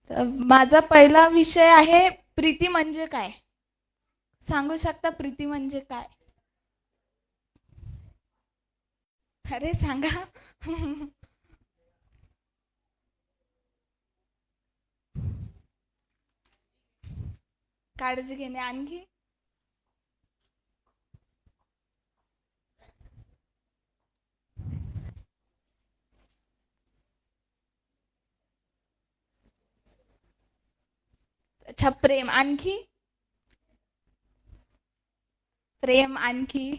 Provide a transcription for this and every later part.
तर माझा पहिला विषय आहे प्रीती म्हणजे काय? सांगू शकता प्रीती म्हणजे काय? अरे सांगा. काळजी घेणे आणखी अच्छा प्रेम आणखी प्रेम आणखी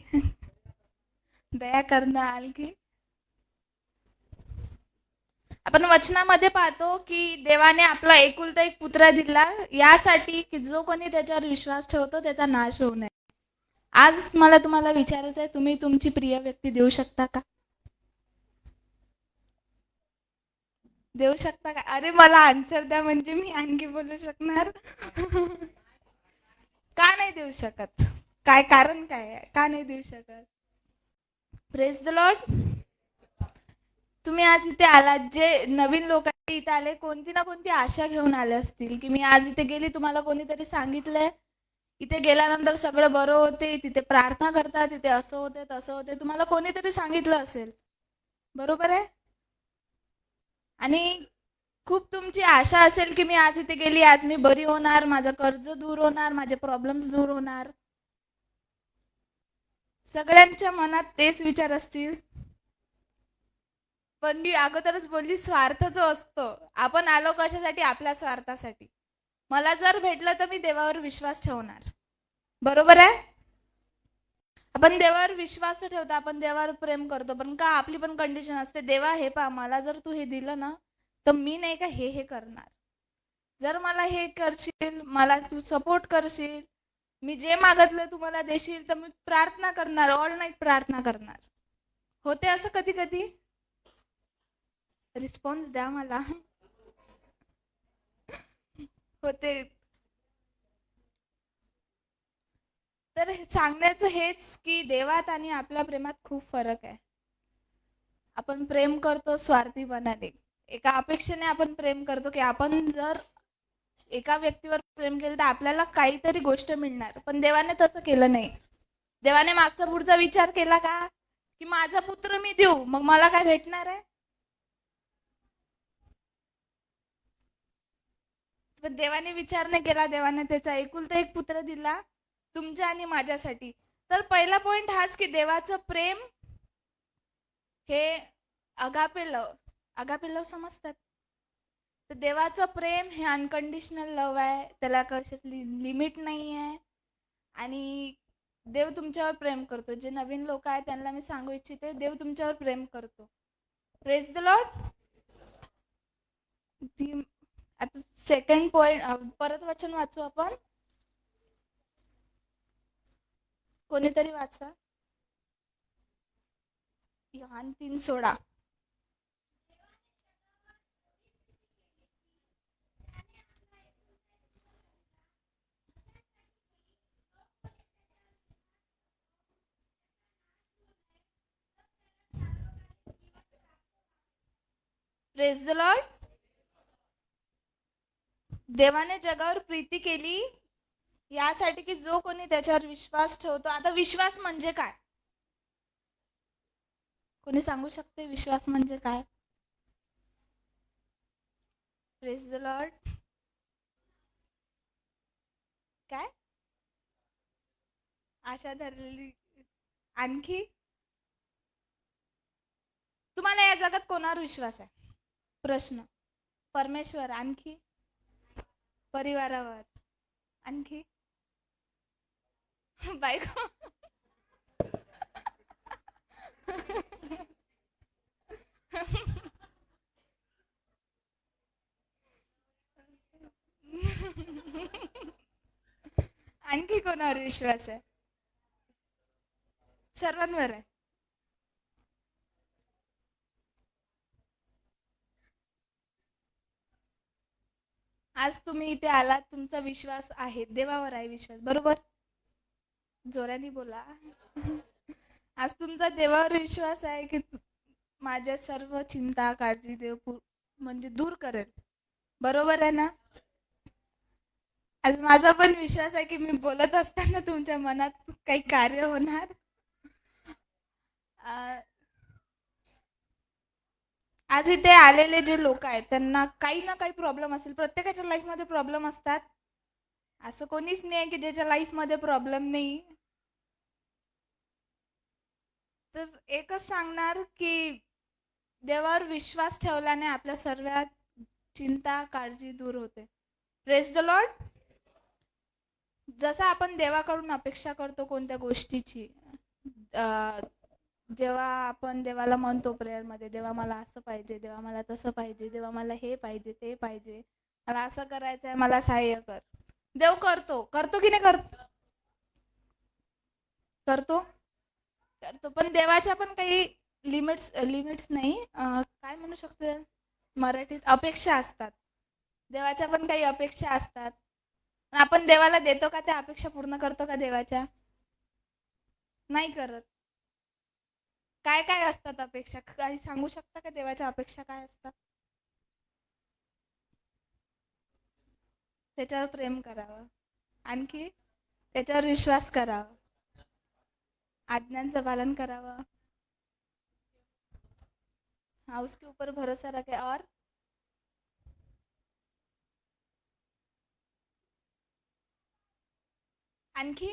दया करणं आणखी आपण वचनामध्ये पाहतो की देवाने आपला एकुलता एक पुत्र दिला यासाठी की जो कोणी त्याच्यावर विश्वास ठेवतो त्याचा नाश होऊ नये. आज मला तुम्हाला विचारायचं आहे, तुम्ही तुमची प्रिय व्यक्ती देऊ शकता का? देऊ शकता का? अरे मला आन्सर द्या म्हणजे मी आणखी बोलू शकणार. का नाही देऊ शकत? काय कारण काय आहे? का नाही देऊ शकत? Praise the Lord. तुम्ही आज इथे आलात, जे नवीन लोक इथे आले कोणती ना कोणती आशा घेऊन आले असतील की मी आज इथे गेली, तुम्हाला कोणीतरी सांगितलंय इथे गेल्यानंतर सगळं बरं होते, तिथे प्रार्थना करतात, तिथे असं होते तसं होते, तुम्हाला कोणीतरी सांगितलं असेल, बरोबर आहे? आणि खूप तुमची आशा असेल की मी आज इथे गेली, आज मी बरी होणार, माझं कर्ज दूर होणार, माझे प्रॉब्लेम्स दूर होणार. सगळ्यांच्या मनात तेच विचार असतील. पण मी अगोदरच बोलली स्वार्थ जो असतो, आपण आलो कशासाठी? आपल्या स्वार्थासाठी. मला जर भेटलं तर मी देवावर विश्वास ठेवणार, बरोबर आहे? आपण देवावर विश्वास ठेवतो, आपण देवावर प्रेम करतो, पण का आपली पण कंडिशन असते, देवा हे पहा मला जर तू हे दिलं ना तर मी नाही का हे करणार. जर मला हे करशील, मला तू सपोर्ट करशील, मी जे मागितलं तू मला देशील, तर मी प्रार्थना करणार, ऑल नाईट प्रार्थना करणार. होते असं कधी कधी? रिस्पॉन्स द्या मला. होते. तर सांगण्याचं हेच की देवात आणि आपल्या प्रेमात खूप फरक आहे. आपण प्रेम करतो स्वार्थीपणाने, एका अपेक्षेने आपण प्रेम करतो की आपण जर एका व्यक्तीवर प्रेम केलं तर आपल्याला काहीतरी गोष्ट मिळणार, पण देवाने तसं केलं नाही. देवाने मागचा पुढचा विचार केला का की माझा पुत्र मी देऊ, मग मला काय भेटणार आहे? पण देवाने विचार नाही केला, देवाने त्याचा एकुलता एक पुत्र दिला तुमच्या आणि माझ्यासाठी. तर पहिला पॉइंट हाच की देवाचं प्रेम हे अगापे लव. अगापे लव समजतात? तर देवाचं प्रेम हे अनकंडिशनल लव आहे, त्याला कशाच लिमिट नाही आहे. आणि देव तुमच्यावर प्रेम करतो. जे नवीन लोक आहेत त्यांना मी सांगू इच्छिते, देव तुमच्यावर प्रेम करतो. Praise the Lord. आता सेकंड पॉइंट, परत वचन वाचू आपण. कोणीतरी वाचा. योहान 3:16. Praise the Lord. देवाने जगावर प्रीती केली यासाठी की जो कोणी त्याच्यावर विश्वास ठेवतो. आता विश्वास म्हणजे काय? कोणी सांगू शकते विश्वास म्हणजे काय? Praise the Lord. काय? आशा धरलेली. आणखी तुम्हाला या जगात कोणावर विश्वास आहे? प्रश्न. परमेश्वर. आणखी परिवारावर. आणखी बायको. आणखी कोणावर विश्वास आहे? सर्वांवर आहे. आज तुम्ही इथे आलात, तुमचा विश्वास आहे देवावर आहे विश्वास, बरोबर? जोराने बोला. आज तुमचा देवावर विश्वास आहे की माझ्या सर्व चिंता काळजी देव म्हणजे दूर करेल. बरोबर आहे ना? आज माझा पण विश्वास आहे की मी बोलत असताना तुमच्या मनात काही कार्य होणार. अ, आज इथे आलेले जे लोक आहेत त्यांना काही ना काही प्रॉब्लेम असेल. प्रत्येकाच्या लाईफमध्ये प्रॉब्लेम असतात. असं कोणीच नाही आहे की ज्याच्या लाईफमध्ये प्रॉब्लेम नाही. तर एकच सांगणार की देवावर विश्वास ठेवल्याने आपल्या सर्व चिंता, काळजी दूर होते. Praise the Lord. जसं आपण देवाकडून अपेक्षा करतो कोणत्या गोष्टीची, अ, जेव्हा आपण देवाला म्हणतो प्रेयरमध्ये, देवा मला असं पाहिजे, देवा मला तसं पाहिजे, देवा मला हे पाहिजे, ते पाहिजे, मला असं करायचं आहे, मला सहाय्य कर. देव करतो. करतो की नाही करतो? करतो. पण देवाच्या पण काही लिमिट्स लिमिट्स नाही, काय म्हणू शकते मराठीत, अपेक्षा असतात. देवाच्या पण काही अपेक्षा असतात. पण आपण देवाला देतो का त्या अपेक्षा पूर्ण करतो का देवाच्या? नाही करत. काय काय असतात अपेक्षा? काही सांगू शकता का देवाच्या अपेक्षा काय असतात? त्याच्यावर प्रेम करावं. आणखी त्याच्यावर विश्वास करावा. आज्ञांचं पालन करावं. हाँ, उसके ऊपर भरोसा रखे और आणखी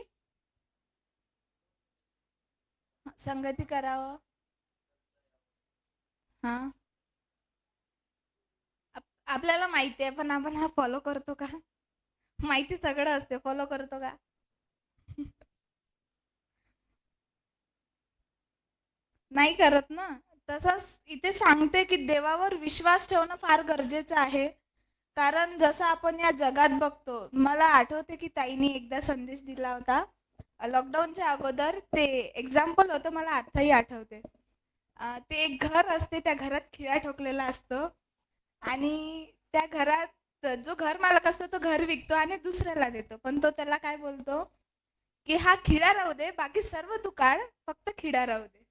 संगती करावं. हां. आपल्याला माहिती आहे, पण आपण हा फॉलो करतो का? माहिती सगळं असते, फॉलो करतो का? नाही करत ना. तसंच इथे सांगते की देवावर विश्वास ठेवणं फार गरजेचं आहे. कारण जसं आपण या जगात बघतो, मला आठवते की ताईने एकदा संदेश दिला होता. लॉकडाऊनच्या अगोदर ते एक्झाम्पल होतं, मला आताही आठवते. ते एक घर असते, त्या घरात खिळा ठोकलेला असतो आणि त्या घरात जो घर मालक असतो तो घर विकतो आणि दुसऱ्याला देतो. पण तो त्याला काय बोलतो की हा खिळा राहू दे, बाकी सर्व तू काढ, फक्त खिळा राहू दे.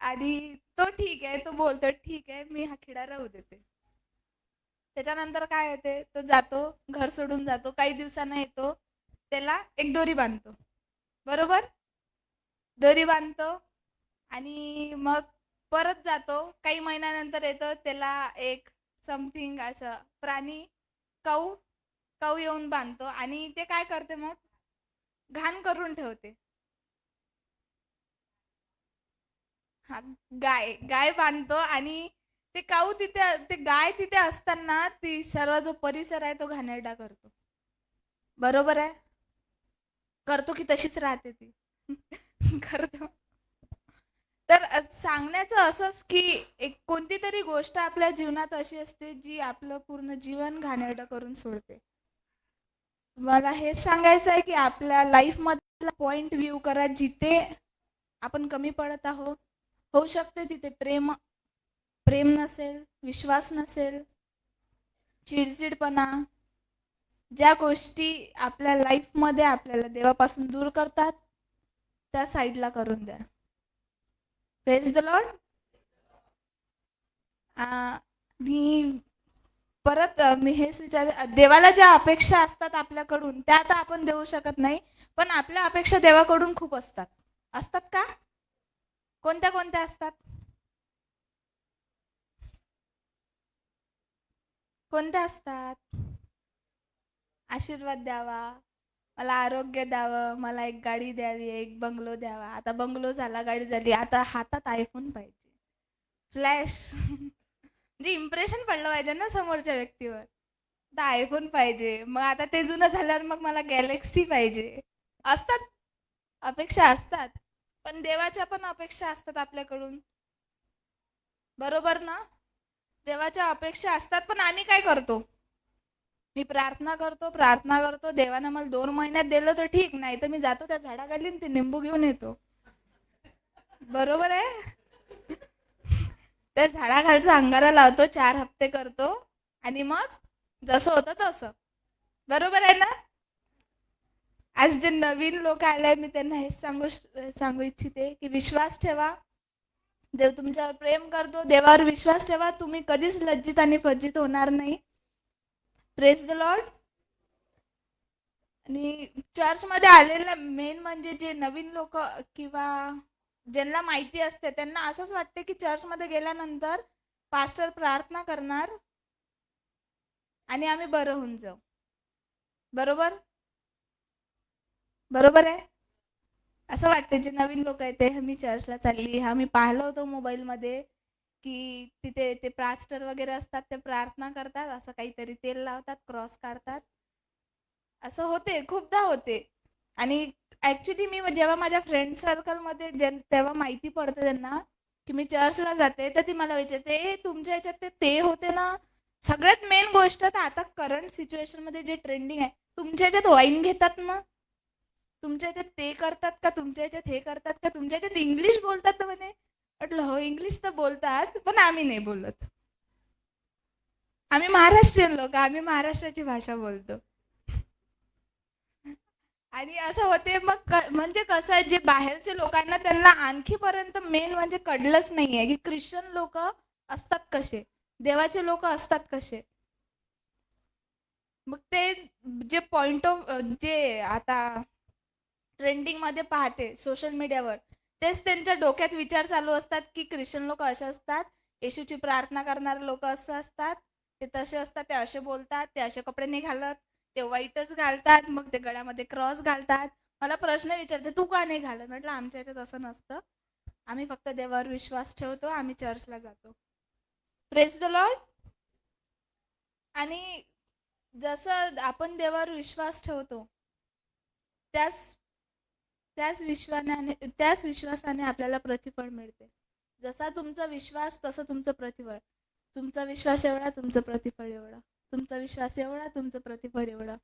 आणि तो ठीक आहे, तो बोलतो ठीक आहे, मी हा खिळा राहू देते. त्याच्यानंतर काय होते, तो जातो, घर सोडून जातो, काही दिवसांना येतो, त्याला एक दोरी बांधतो. बरोबर? दोरी बांधतो आणि मग परत जातो, काही महिन्यानंतर येतो, त्याला एक समथिंग असं प्राणी, काऊ काऊ येऊन बांधतो आणि ते काय करते मग, घाण करून ठेवते. हा, गाय गाय बांधतो आणि ते काऊ तिथे, ते गाय तिथे असताना ती सर्व जो परिसर आहे तो घाणेरडा करतो. बरोबर आहे? करतो की तशीच राहते ती. करतो. तर सांगण्याचं असंच की एक कोणती तरी गोष्ट आपल्या जीवनात अशी असते जी आपलं पूर्ण जीवन घाणेरडं करून सोडते. मला हेच सांगायचं आहे की आपल्या लाईफमधला पॉइंट व्ह्यू करा, जिथे आपण कमी पडत आहोत. होऊ शकते तिथे प्रेम प्रेम नसेल, विश्वास नसेल, चिडचिडपणा, ज्या गोष्टी आपल्या लाईफमध्ये आपल्याला देवापासून दूर करतात, त्या साईडला करून द्या. Praise the Lord. मी परत मी हेच विचार, देवाला ज्या अपेक्षा असतात आपल्याकडून त्या आता आपण देऊ शकत नाही, पण आपल्या अपेक्षा देवाकडून खूप असतात. असतात का? कोणत्या कोणत्या असतात? कोणत्या असतात? आशीर्वाद द्यावा, मला आरोग्य द्यावं, मला एक गाडी द्यावी, एक बंगलो द्यावा. आता बंगलो झाला, गाडी झाली, आता हातात आयफोन पाहिजे, फ्लॅश. म्हणजे इम्प्रेशन पडलं पाहिजे ना समोरच्या व्यक्तीवर. आता आयफोन पाहिजे, मग आता ते जुनं झाल्यावर मग मला गॅलेक्सी पाहिजे. असतात, अपेक्षा असतात. पण देवाच्या पण अपेक्षा असतात आपल्याकडून. बरोबर ना? देवाच्या अपेक्षा असतात, पण आम्ही काय करतो? मी प्रार्थना करतो, देवानं मला 2 महिन्यात दिलं तर ठीक, नाही तर मी जातो त्या झाडाखाली आणि ते निंबू घेऊन येतो. बरोबर आहे? त्या झाडाखालचा अंगारा लावतो, 4 हप्ते करतो आणि मग जसं होतं तसं. बरोबर आहे ना? आज जे नवीन लोक आले, मी त्यांना हेच सांगू इच्छिते की विश्वास ठेवा, देव तुमच्यावर प्रेम करतो. देवावर विश्वास ठेवा. तुम्ही कधीच लज्जित आणि फज्जित होणार नाही. Praise the Lord. आणि चर्चमध्ये आलेले मेन म्हणजे जे नवीन लोक किंवा ज्यांना माहिती असते त्यांना असंच वाटते की चर्चमध्ये गेल्यानंतर पास्टर प्रार्थना करणार आणि आम्ही बरं होऊन जाऊ. बरोबर? बरोबर आहे. असं वाटतं जे नवीन लोक आहेत ते मी चर्चला चालली, हा मी पाहिलं होतं मोबाईलमध्ये की तिथे ते पास्टर वगैरे असतात ते प्रार्थना करतात, असं काहीतरी तेल लावतात, क्रॉस काढतात. असं होते, खूपदा होते. आणि ॲक्च्युली मी जेव्हा माझ्या फ्रेंड सर्कलमध्ये तेव्हा माहिती पडते त्यांना की मी चर्चला जाते, तर ती मला विचारते, "ए तुमच्या ह्याच्यात ते होते ना?" सगळ्यात मेन गोष्ट तर आता करंट सिच्युएशनमध्ये जे ट्रेंडिंग आहे, तुमच्या ह्याच्यात वाईन घेतात ना? तुमच्या ह्याच्यात ते करतात का? तुमच्या ह्याच्यात हे करतात का? तुमच्या ह्याच्यात इंग्लिश बोलतात म्हणे. म्हटलं हो इंग्लिश तर बोलतात, पण आम्ही नाही बोलत. आम्ही महाराष्ट्रीयन लोक, आम्ही महाराष्ट्राची भाषा बोलतो. आणि असं होते मग म्हणजे कसं आहे जे बाहेरचे लोकांना त्यांना आणखीपर्यंत मेन म्हणजे कळलंच नाहीये की ख्रिश्चन लोक असतात कसे, देवाचे लोक असतात कसे. मग ते जे पॉइंट ऑफ जे आता ट्रेंडिंग मध्ये पाहते सोशल मीडियावर, तेच त्यांच्या डोक्यात विचार चालू असतात की ख्रिश्चन लोक असे असतात, येशूची प्रार्थना करणारे लोक असं असतात, ते तसे असतात, ते असे बोलतात, ते असे कपडे नाही घालत, ते वाईटच घालतात, मग ते गळ्यामध्ये क्रॉस घालतात. मला प्रश्न विचारते तू का नाही घालत? म्हटलं आमच्या याच्यात असं नसतं, आम्ही फक्त देवावर विश्वास ठेवतो, आम्ही चर्चला जातो. Praise the Lord. आणि जसं आपण देवावर विश्वास ठेवतो त्याच त्याच विश्वासाने आपल्याला प्रतिफळ मिळते. जसा तुमचा विश्वास तसं तुमचं प्रतिफळ. तुमचा विश्वास एवढा तुमचं प्रतिफळ एवढं. तुमचा विश्वास एवढा तुमचं प्रतिफळ एवढं.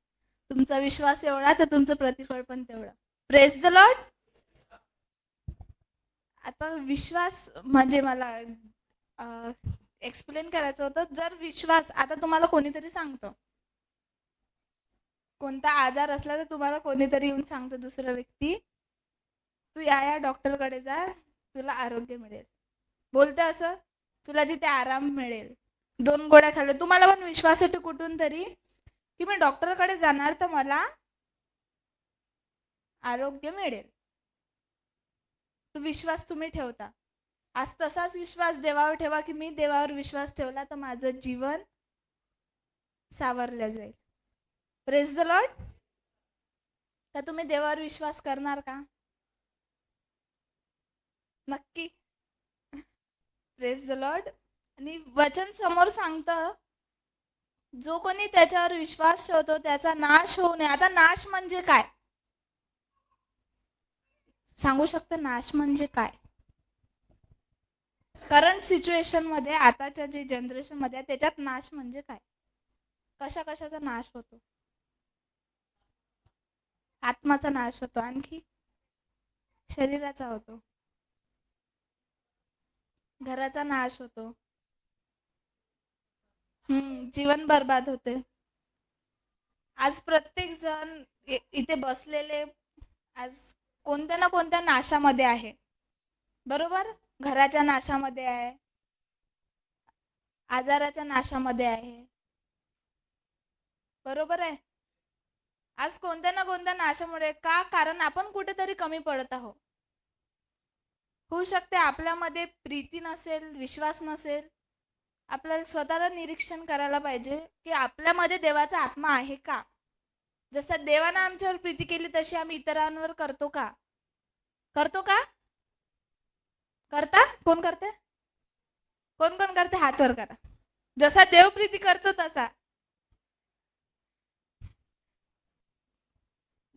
तुमचा विश्वास एवढा तर तुमचं प्रतिफळ पण तेवढं. Praise the Lord. आता विश्वास म्हणजे मला एक्सप्लेन करायचं होतं. जर विश्वास आता तुम्हाला कोणीतरी सांगतं कोणता आजार असला तर तुम्हाला कोणीतरी येऊन सांगतं दुसरा व्यक्ती, तू या डॉक्टरकडे जा, तुला आरोग्य मिळेल. बोलतं असं, तुला तिथे आराम मिळेल. 2 गोळ्या खाल्ल्या. तुम्हाला पण विश्वास येतो कुठून तरी की मी डॉक्टरकडे जाणार तर मला आरोग्य मिळेल. तो विश्वास तुम्ही ठेवता. आज तसाच विश्वास देवावर ठेवा की मी देवावर विश्वास ठेवला तर माझं जीवन सावरलं जाईल. Praise the Lord. तर तुम्ही देवावर विश्वास करणार का? नक्की. Praise the Lord. आणि वचन समोर सांगतं, जो कोणी त्याच्यावर विश्वास ठेवतो त्याचा नाश होऊ नये. आता नाश म्हणजे काय? सांगू शकता नाश म्हणजे काय? करंट सिच्युएशन मध्ये आताच्या जे जनरेशन मध्ये त्याच्यात नाश म्हणजे काय? कशा कशाचा नाश होतो? आत्माचा नाश होतो, आणखी शरीराचा होतो, घराचा नाश होतो, जीवन बर्बाद होते. आज प्रत्येक जण इथे बसलेले आज कोणत्या ना कोणत्या नाशामध्ये आहे. बरोबर? घराच्या नाशामध्ये आहे, आजाराच्या नाशामध्ये आहे. बरोबर आहे? आज कोणत्या ना कोणत्या नाशामुळे का? कारण आपण कुठेतरी कमी पडत आहोत. होऊ शकते आपल्यामध्ये प्रीती नसेल, विश्वास नसेल. आपल्याला स्वतःला निरीक्षण करायला पाहिजे की आपल्यामध्ये देवाचा आत्मा आहे का? जसं देवानं आमच्यावर प्रीती केली तशी आम्ही इतरांवर करतो का? करतो का? करता? कोण करते? कोण कोण करते? हात वर करा. जसा देव प्रीती करतो तसा.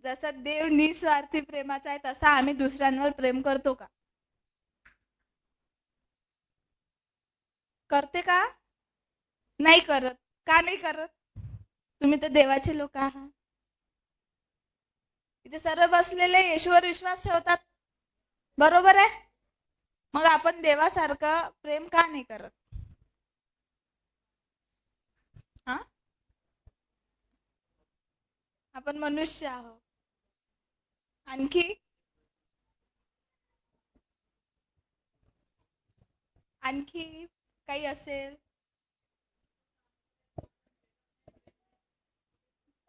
जसा देव निस्वार्थी प्रेमाचा आहे तसा आम्ही दुसऱ्यांवर प्रेम करतो का? करते का? नाही करत. का नाही करत? तुम्ही तर देवाचे लोक आहात. इथे सर्व बसलेले येशूवर विश्वास ठेवतात. बरोबर आहे? मग आपण देवासारखं प्रेम का नाही करत? हा? आपण मनुष्य आहोत. आणखी आणखी काही असेल?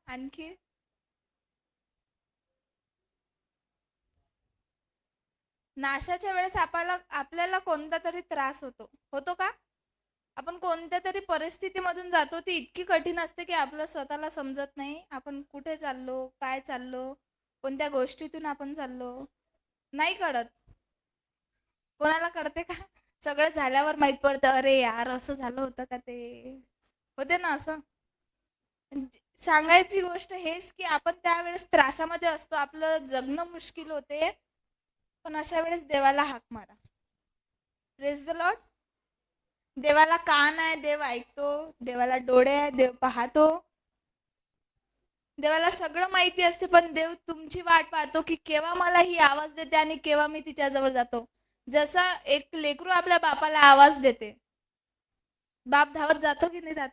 आणखी नाशाच्या वेळेस आपल्याला कोणता तरी त्रास होतो, होतो का? आपण कोणत्या तरी परिस्थितीमधून जातो, ती इतकी कठीण असते की आपलं स्वतःला समजत नाही आपण कुठे चाललो, काय चाललो, कोणत्या गोष्टीतून आपण चाललो, नाही कळत. कोणाला कळते का? सगळं झाल्यावर माहित पडतं, अरे यार असं झालं होतं का ते. होते ना असं. सांगायची गोष्ट हेच की आपण त्यावेळेस त्रासामध्ये असतो, आपलं जगणं मुश्किल होते, पण अशा वेळेस देवाला हाक मारा. Praise the Lord. देवाला कान आहे, देव ऐकतो. देवाला डोळे आहे, देव पाहतो. देवाला सगळं माहिती असते, पण देव तुमची वाट पाहतो की केव्हा मला ही आवाज देते आणि केव्हा मी तिच्याजवळ जातो. जसा एक लेकरू आपल्या बापाला आवाज देते, बाप धावत जातो की नाही जात?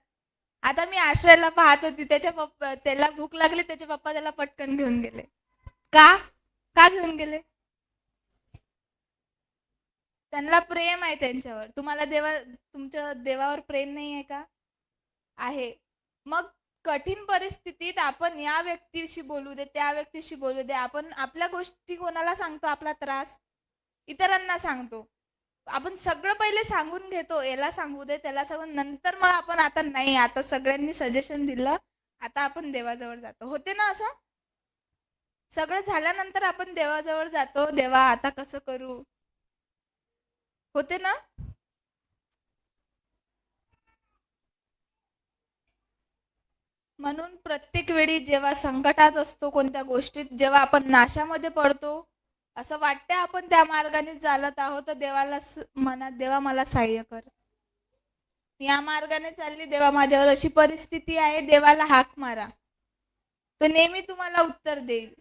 आता मी आश्रयाला पाहत होती, त्याला भूक लागली, त्याचे पप्पा त्याला पटकन घेऊन गेले. का? का घेऊन गेले? त्यांना प्रेम आहे त्यांच्यावर. तुम्हाला तुमच्या देवावर प्रेम नाही आहे का? आहे. मग कठीण परिस्थितीत आपण या व्यक्तीशी बोलू दे, त्या व्यक्तीशी बोलू दे, आपण आपल्या गोष्टी कोणाला सांगतो? आपला त्रास इतरांना सांगतो. आपण सगळं पहिले सांगून घेतो, याला सांगू दे, त्याला सांगून, नंतर मग आपण आता नाही, आता सगळ्यांनी सजेशन दिलं, आता आपण देवाजवळ जातो. होते ना असं? सगळं झाल्यानंतर आपण देवाजवळ जातो, देवा आता कसं करू? होते ना? म्हणून प्रत्येक वेळी जेव्हा संकटात असतो, कोणत्या गोष्टीत जेव्हा आपण नाशामध्ये पडतो, असं वाटतं आपण त्या मार्गाने चालत आहोत, तर देवाला म्हणा, देवा मला सहाय्य कर. या मार्गाने चालली, देवा माझ्यावर अशी परिस्थिती आहे, देवाला हाक मारा, तो नेहमी तुम्हाला उत्तर देईल.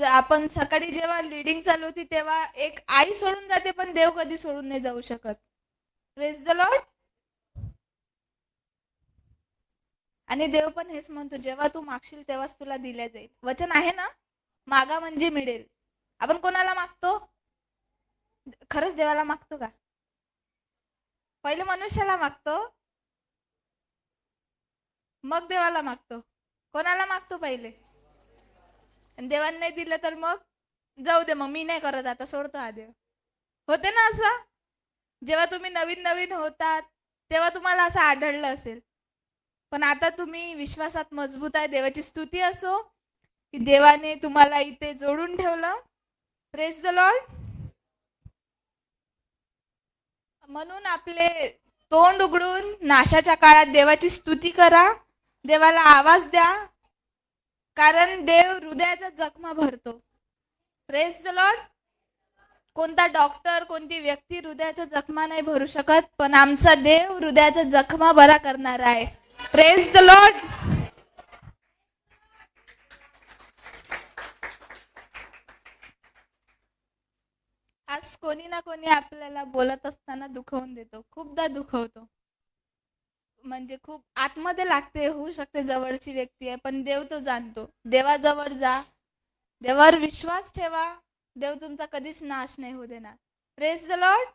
आपण सकाळी जेव्हा लीडिंग चालू होती तेव्हा एक आई सोडून जाते, पण देव कधी सोडून नाही जाऊ शकत. Praise the Lord. आणि देव पण हेच म्हणतो, जेव्हा तू मागशील तेव्हाच तुला दिल्या जाईल. वचन आहे ना, मागा म्हणजे मिळेल. आपण कोणाला मागतो? खरंच देवाला मागतो का? पहिले मनुष्याला मागतो, मग देवाला मागतो. कोणाला मागतो पहिले? आणि देवाने नाही दिलं तर मग जाऊ दे, मग मी नाही करत, आता सोडतो हा देव. होते ना असं? जेव्हा तुम्ही नवीन नवीन होतात तेव्हा तुम्हाला असं आढळलं असेल, पण आता तुम्ही विश्वासात मजबूत आहे. देवाची स्तुती असो की देवाने तुम्हाला इथे जोडून ठेवलं. Praise the Lord. म्हणून आपले तोंड उघडून नाशाच्या काळात देवाची स्तुती करा, देवाला आवाज द्या, कारण देव हृदयाचा जखमा भरतो. Praise the Lord. कोणता डॉक्टर, कोणती व्यक्ती हृदयाचा जखमा नाही भरू शकत, पण आमचा देव हृदयाचा जखमा बरा करणार आहे. Praise the Lord. आज कोणी ना कोणी आपल्याला बोलत असताना दुखवून देतो, खूपदा दुखवतो, म्हणजे खूप आतमध्ये लागते, होऊ शकते जवळची व्यक्ती आहे, पण देव तो जाणतो. देवाजवळ जा, देवावर विश्वास ठेवा, देव तुमचा कधीच नाश नाही होऊ देणार. Praise the Lord.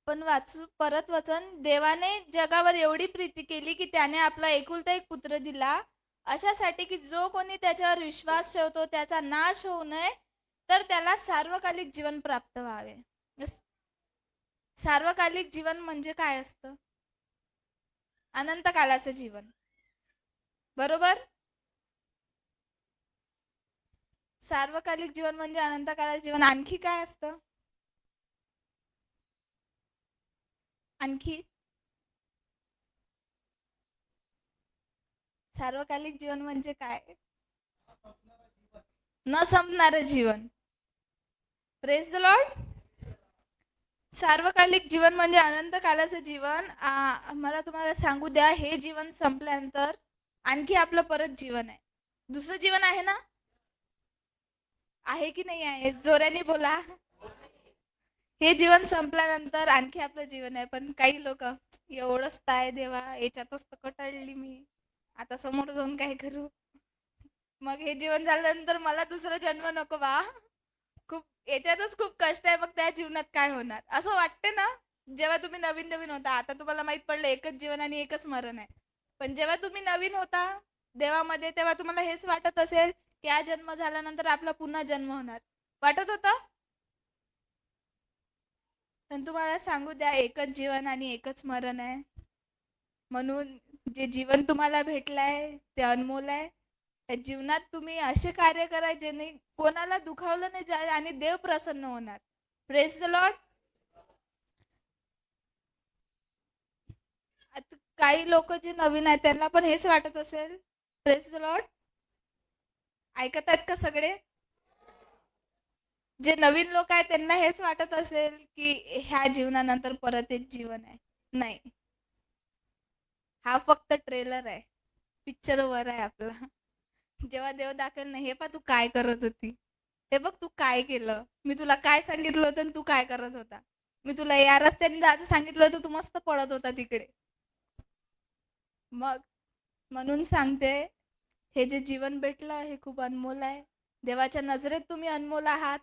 पण वाचू परत वचन, देवाने जगावर एवढी प्रीती केली की त्याने आपला एकुलता एक पुत्र दिला, अशासाठी की जो कोणी त्याच्यावर विश्वास ठेवतो त्याचा नाश होऊ नये, तर त्याला सार्वकालिक जीवन प्राप्त व्हावे. सार्वकालिक जीवन म्हणजे काय असतं? अनंत कालाचं जीवन, बरोबर? सार्वकालिक जीवन म्हणजे अनंत कालाचं जीवन. आणखी काय असतं? आणखी सार्वकालिक जीवन म्हणजे काय? न संपणारं जीवन. Praise the Lord. सार्वकालिक जीवन म्हणजे अनंत कालाचं जीवन. मला तुम्हाला सांगू द्या, हे जीवन संपल्यानंतर आणखी आपलं परत जीवन आहे, दुसरं जीवन आहे ना? आहे की नाही आहे? जोराने बोला. हे जीवन संपल्यानंतर आणखी आपलं जीवन आहे, पण काही लोक एवढंच काय देवा, याच्यातच तर कटाळली मी, आता समोर जाऊन काय करू? मग हे जीवन झाल्यानंतर मला दुसरा जन्म नको बा. खूप याच्यातच खूप कष्ट आहे, मग त्या जीवनात काय होणार असं वाटते ना. जेव्हा तुम्ही नवीन नवीन होता, आता तुम्हाला माहित पडलं एकच जीवन आणि एकच मरण आहे. पण जेव्हा तुम्ही नवीन होता देवामध्ये, तेव्हा तुम्हाला हेच वाटत असेल की हा जन्म झाल्यानंतर आपला पुन्हा जन्म होणार. वाटत होतं. पण तुम्हाला सांगू द्या, एकच जीवन आणि एकच मरण आहे. म्हणून जे जीवन तुम्हाला भेटलंय ते अनमोल आहे. त्या जीवनात तुम्ही असे कार्य करा जेणे कोणाला दुखावलं नाही जाईल आणि देव प्रसन्न होणार. Praise the Lord. आता काही लोक जे नवीन आहेत त्यांना पण हेच वाटत असेल. Praise the Lord. ऐकत आहेत का सगळे? जे नवीन लोक आहेत त्यांना हेच वाटत असेल की ह्या जीवनानंतर परत एक जीवन आहे. नाही, हा फक्त ट्रेलर आहे, पिक्चर वर आहे आपला. जेव्हा देव दाखवेल ना, हे पा तू काय करत होती, हे बघ तू काय केलं, मी तुला काय सांगितलं होतं आणि तू काय करत होता, मी तुला या रस्त्याने जायचं सांगितलं होतं, तू मस्त पळत होता तिकडे. मग म्हणून सांगते, हे जे जीवन भेटलं हे खूप अनमोल आहे. देवाच्या नजरेत तुम्ही अनमोल आहात.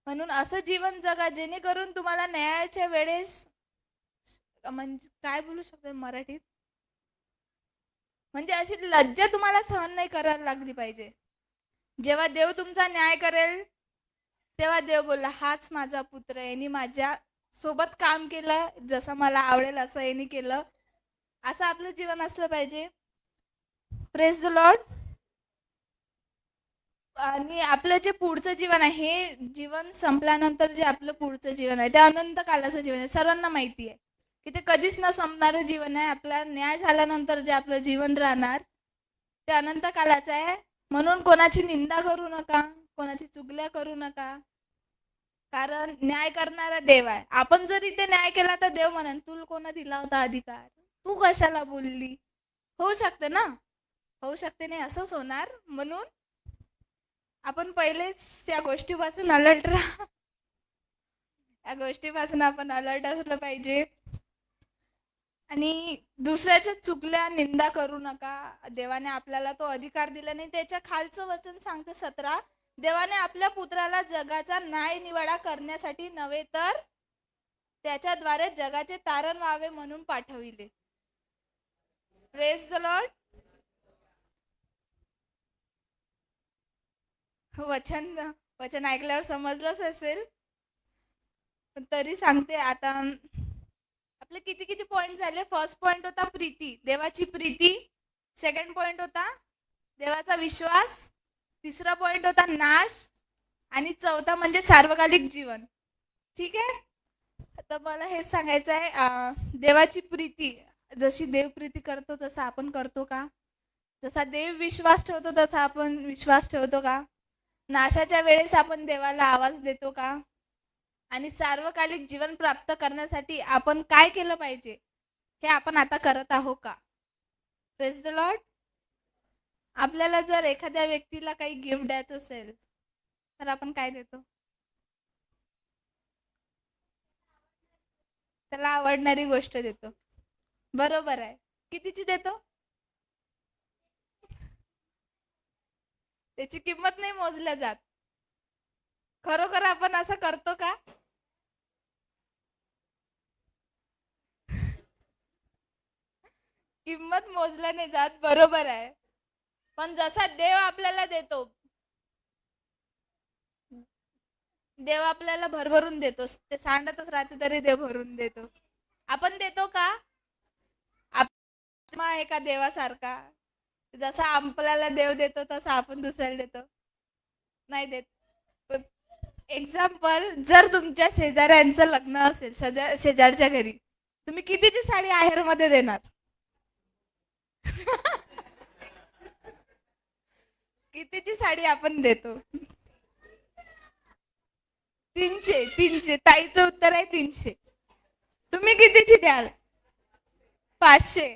म्हणून असं जीवन जगा जेणेकरून तुम्हाला न्यायाच्या वेळेस, म्हणजे काय बोलू शकतो मराठीत, म्हणजे अशी लज्जा तुम्हाला सहन नाही करायला लागली पाहिजे. जेव्हा देव तुमचा न्याय करेल तेव्हा देव बोलला, हाच माझा पुत्र, यांनी माझ्या सोबत काम केलं, जसं मला आवडेल असं यांनी केलं. असं आपलं जीवन असलं पाहिजे. Praise the Lord. आणि आपलं जे पुढचं जीवन आहे, हे जीवन संपल्यानंतर जे आपलं पुढचं जीवन आहे ते अनंत कालाचं जीवन आहे. सर्वांना माहिती आहे की ते कधीच न संपणारं जीवन आहे. आपला न्याय झाल्यानंतर जे आपलं जीवन राहणार ते अनंत कालाचं आहे. म्हणून कोणाची निंदा करू नका, कोणाची चुगल्या करू नका, कारण न्याय करणारा देव आहे. आपण जर इथे न्याय केला तर देव म्हणेन, तुला कोणा दिला होता अधिकार, तू कशाला बोलली. होऊ शकते ना, होऊ शकते नाही असंच होणार. म्हणून आपण पहिलेच या गोष्टीपासून अलर्ट राहा. या गोष्टीपासून आपण अलर्ट असलं पाहिजे. आणि दुसऱ्याच्या चुकल्या निंदा करू नका. देवाने आपल्याला तो अधिकार दिला नाही. त्याच्या खालचं वचन सांगते 17, देवाने आपल्या पुत्राला जगाचा न्याय निवाडा करण्यासाठी नव्हे तर त्याच्याद्वारे जगाचे तारण व्हावे म्हणून पाठविले. Praise the Lord. वचन वचन ऐकल्यावर समजलंच असेल, पण तरी सांगते आता. आपले किती किती पॉइंट झाले. फर्स्ट पॉइंट होता प्रीती, देवाची प्रीती. सेकंड पॉइंट होता देवाचा विश्वास. तिसरा पॉइंट होता नाश. आणि चौथा म्हणजे सार्वकालिक जीवन. ठीक आहे. आता मला हेच सांगायचं आहे, देवाची प्रीती, जशी देव प्रीती करतो तसं आपण करतो का? जसा देव विश्वास ठेवतो तसा आपण विश्वास ठेवतो का? नाशाच्या वेळेस आपण देवाला आवाज देतो का? आणि सार्वकालिक जीवन प्राप्त करण्यासाठी आपण काय केलं पाहिजे हे आपण आता करत आहोत का? Praise the Lord. आपल्याला जर एखाद्या व्यक्तीला काही गिफ्ट द्यायचं असेल तर आपण काय देतो? त्याला आवडणारी गोष्ट देतो. बरोबर आहे. कितीची देतो? त्याची किंमत नाही मोजल्या जात. खरोखर आपण असं करतो का? किंमत मोजल्या नाही जात, बरोबर आहे. पण जसा देव आपल्याला देतो, देव आपल्याला भरभरून देतो. ते सांडतच राहते तरी देव भरून देतो. आपण देतो का? आत्मा आहे का देवासारखा? जसा आपल्याला देव देतो तसा आपण दुसऱ्याला देतो? नाही देत. एक्झाम्पल, जर तुमच्या शेजाऱ्यांचं लग्न असेल, शेजारच्या घरी, तुम्ही कितीची साडी आहेर मध्ये देणार? कितीची साडी आपण देतो? 300. 300. ताईचं उत्तर आहे 300. तुम्ही कितीची द्याल? 500.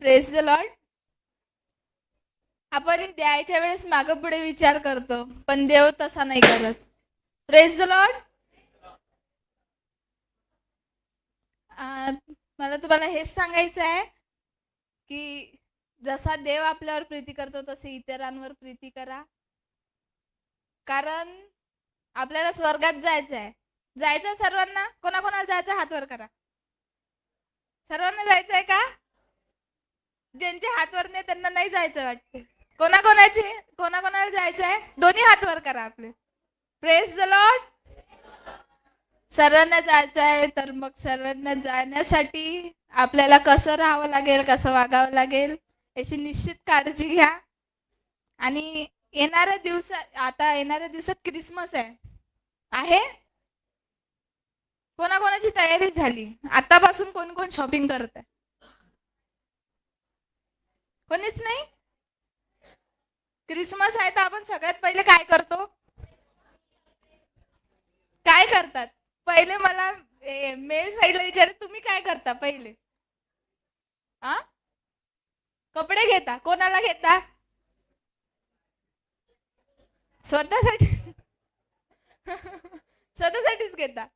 Praise the Lord. आपण द्यायच्या वेळेस मागं पुढे विचार करतो, पण देव तसा नाही करत. Praise the Lord. मला तुम्हाला हेच सांगायचं आहे की जसा देव आपल्यावर प्रीती करतो तसे इतरांवर प्रीती करा. कारण आपल्याला स्वर्गात जायचं आहे. जायचं सर्वांना? कोणाकोणाला जायचं हात वर करा. सर्वांना जायचं आहे का? ज्यांचे हात वर नाही त्यांना नाही जायचं वाटते. कोणाकोणाला जायचं आहे? दोन्ही हात वर करा आपले. Praise the Lord. सर्वांना जायचं आहे. तर मग सर्वांना जाण्यासाठी आपल्याला कसं राहावं लागेल, कसं वागावं लागेल याची निश्चित काळजी घ्या. आणि येणाऱ्या दिवसात क्रिसमस आहे. कोणाकोणाची तयारी झाली? आतापासून कोण कोण शॉपिंग करत आहे? कोणीच नाही. क्रिसमस आहे तर आपण सगळ्यात पहिले काय करतो? काय करतात? पहिले मला मेल साईडला विचार, तुम्ही काय करता पहिले? आ कपडे घेता. कोणाला घेता? स्वतःसाठी. स्वतःसाठीच घेता.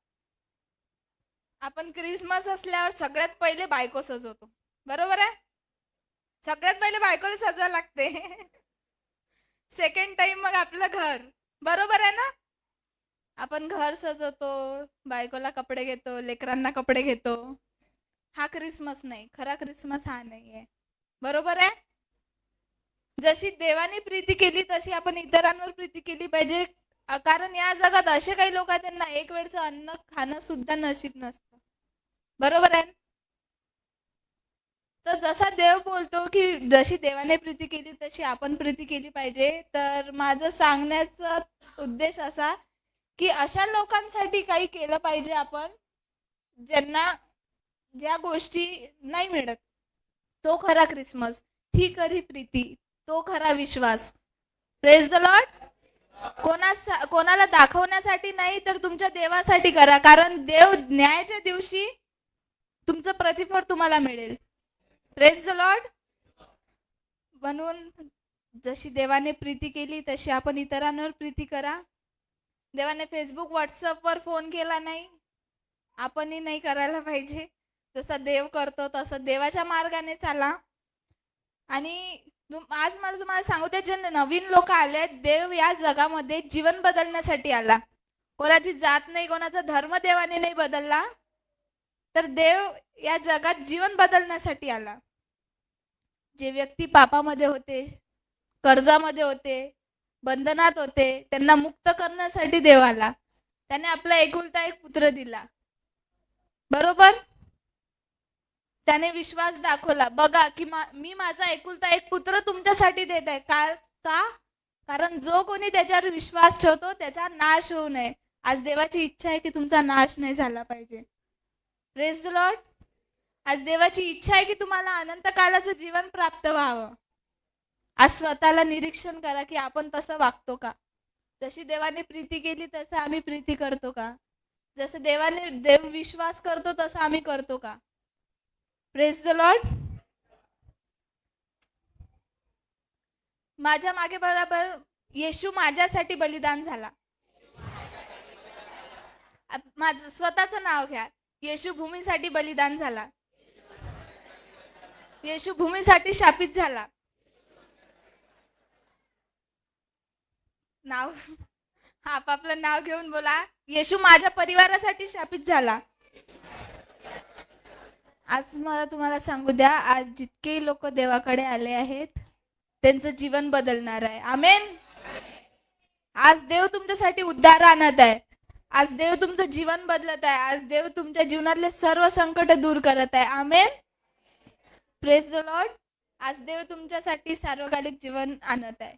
आपण क्रिसमस असल्यावर सगळ्यात पहिले बायको सजवतो. बरोबर आहे? सगळ्यात पहिले बायकोला सजवायला लागते. सेकंड टाइम मग आपलं घर. बरोबर आहे ना? आपण घर सजवतो, बायकोला कपडे घेतो, लेकरांना कपडे घेतो. हा क्रिसमस नाही. खरा क्रिसमस हा नाहीये. बरोबर आहे? जशी देवाने प्रीती केली तशी आपण इतरांवर प्रीती केली पाहिजे. कारण या जगात असे काही लोक आहेत त्यांना एक वेळचं अन्न खाणं सुद्धा नशीब नसतं. बरोबर आहे? तर जसा देव बोलतो की जशी देवाने प्रीती केली तशी आपण प्रीती केली पाहिजे. तर माझं सांगण्याचा उद्देश असा की अशा लोकांसाठी काही केलं पाहिजे आपण ज्यांना ज्या गोष्टी नाही मिळत. तो खरा क्रिसमस, ती खरी प्रीती, तो खरा विश्वास. Praise the Lord. कोणाला दाखवण्यासाठी नाही तर तुमच्या देवासाठी करा. कारण देव न्यायाच्या दिवशी तुमचं प्रतिफळ तुम्हाला मिळेल. Praise the Lord. म्हणून जशी देवाने प्रीती केली तशी आपण इतरांवर प्रीती करा. देवाने फेसबुक व्हॉट्सअपवर फोन केला नाही, आपणही नाही करायला पाहिजे. जसा देव करतो तसं देवाच्या मार्गाने चाला. आणि आज मला तुम्हाला सांगू द्या, जे नवीन लोक आले, देव या जगामध्ये जीवन बदलण्यासाठी आला. कोणाची जात नाही, कोणाचा धर्म देवाने नाही बदलला, तर देव या जगात जीवन बदलण्यासाठी आला. जे व्यक्ती पापामध्ये होते, कर्जामध्ये होते, बंधनात होते, त्यांना मुक्त करण्यासाठी देव आला. त्याने आपला एकुलता एक पुत्र दिला. बरोबर? त्याने विश्वास दाखवला. बघा की मी माझा एकुलता एक पुत्र तुमच्यासाठी देत आहे. का? कारण जो कोणी त्याच्यावर विश्वास ठेवतो त्याचा नाश होऊ नये. आज देवाची इच्छा आहे की तुमचा नाश नाही झाला पाहिजे. Praise the Lord. आज देवाची इच्छा आहे की तुम्हाला अनंत कालाचं जीवन प्राप्त व्हावं. आज स्वतःला निरीक्षण करा की आपण तसं वागतो का? जशी देवाने प्रीती केली तसं आम्ही प्रीती करतो का? जसं देव विश्वास करतो तसं आम्ही करतो का? Praise the Lord. माझ्या मागे बरोबर येशू माझ्यासाठी बलिदान झाला. माझं स्वतःचं नाव घ्या. येशू भूमीसाठी बलिदान झाला. येशू भूमीसाठी शापित झाला. नाव आपापलं नाव घेऊन बोला. येशू माझ्या परिवारासाठी शापित झाला. आज मला तुम्हाला सांगू द्या, आज जितके लोक देवाकडे आले आहेत त्यांचं जीवन बदलणार आहे. आमेन. आज देव तुमच्यासाठी उद्धार आणत आहे. आज देव तुमचं जीवन बदलत आहे. आज देव तुमच्या जीवनातले सर्व संकट दूर करत आहे. आमेन. Praise the Lord. आज देव तुमच्यासाठी सार्वकालिक जीवन आणत आहे.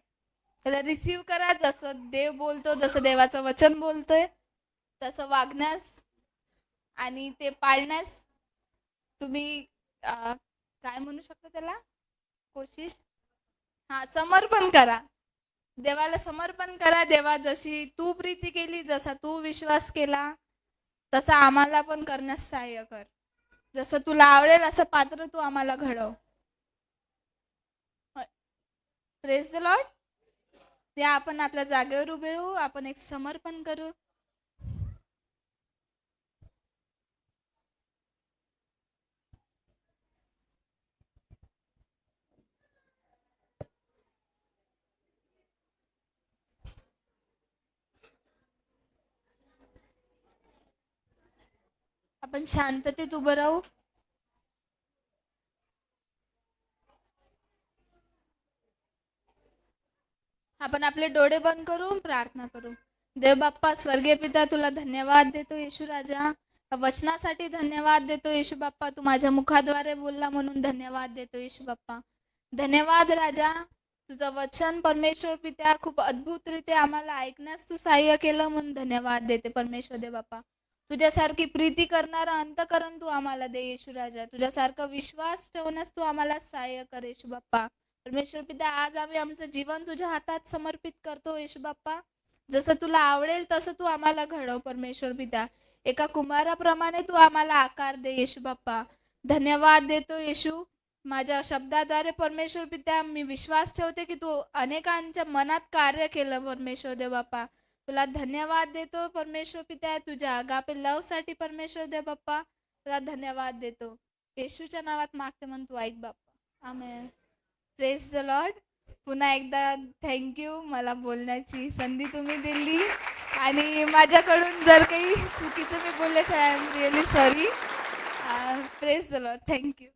त्याला रिसीव करा. जसं देव बोलतो, जसं देवाचं वचन बोलतोय तसं वागण्यास आणि ते पाळण्यास तुम्ही काय म्हणू शकता त्याला, कोशिश समर्पण करा. देवाला समर्पण करा. देवा जशी तू प्रीती केली, जसा तू विश्वास केला तसा आम्हाला पण करण्यास सहाय्य कर. जसं तुला आवडेल असं पात्र तू आम्हाला घडव. Praise the Lord. त्या आपण आपल्या जागेवर उभे राहू. आपण एक समर्पण करू. आपण शांततेत उभं राहू. आपण आपले डोळे बंद करून प्रार्थना करू. देव बाप्पा, स्वर्गीय पिता, तुला धन्यवाद देतो येशू राजा. वचनासाठी धन्यवाद देतो येशू बाप्पा. तू माझ्या मुखाद्वारे बोलला म्हणून धन्यवाद देतो येशू बाप्पा. धन्यवाद राजा. तुझं वचन परमेश्वर पित्या खूप अद्भुतरीत्या आम्हाला ऐकण्यास तू सहाय्य केलं म्हणून धन्यवाद देते परमेश्वर देव बाप्पा. तुझ्यासारखी प्रीती करणारा अंतकरण तू आम्हाला दे येशू राजा. तुझ्यासारखा विश्वास ठेवण्यास तू आम्हाला सहाय्य कर येशू बाप्पा. परमेश्वर पिता, आज आम्ही आमचं जीवन तुझ्या हातात समर्पित करतो येशू बाप्पा. जसं तुला आवडेल तसं तू आम्हाला घडव परमेश्वर पिता. एका कुंभाराप्रमाणे तू आम्हाला आकार दे येशू बाप्पा. धन्यवाद देतो येशू. माझ्या शब्दाद्वारे परमेश्वर पिता मी विश्वास ठेवते की तू अनेकांच्या मनात कार्य केलं परमेश्वर देव बाप्पा. तुला धन्यवाद देतो परमेश्वर पिता. तुझ्या आगापे लव साठी परमेश्वर देव बाप्पा तुला धन्यवाद देतो. येशूच्या नावात मागते म्हणून तू ऐक बाप्पा. आमेन. Praise the Lord. पुन्हा एकदा थँक्यू, मला बोलण्याची संधी तुम्ही दिली. आणि माझ्याकडून जर काही चुकीचं मी बोलले I am really sorry. Praise the Lord. Thank you.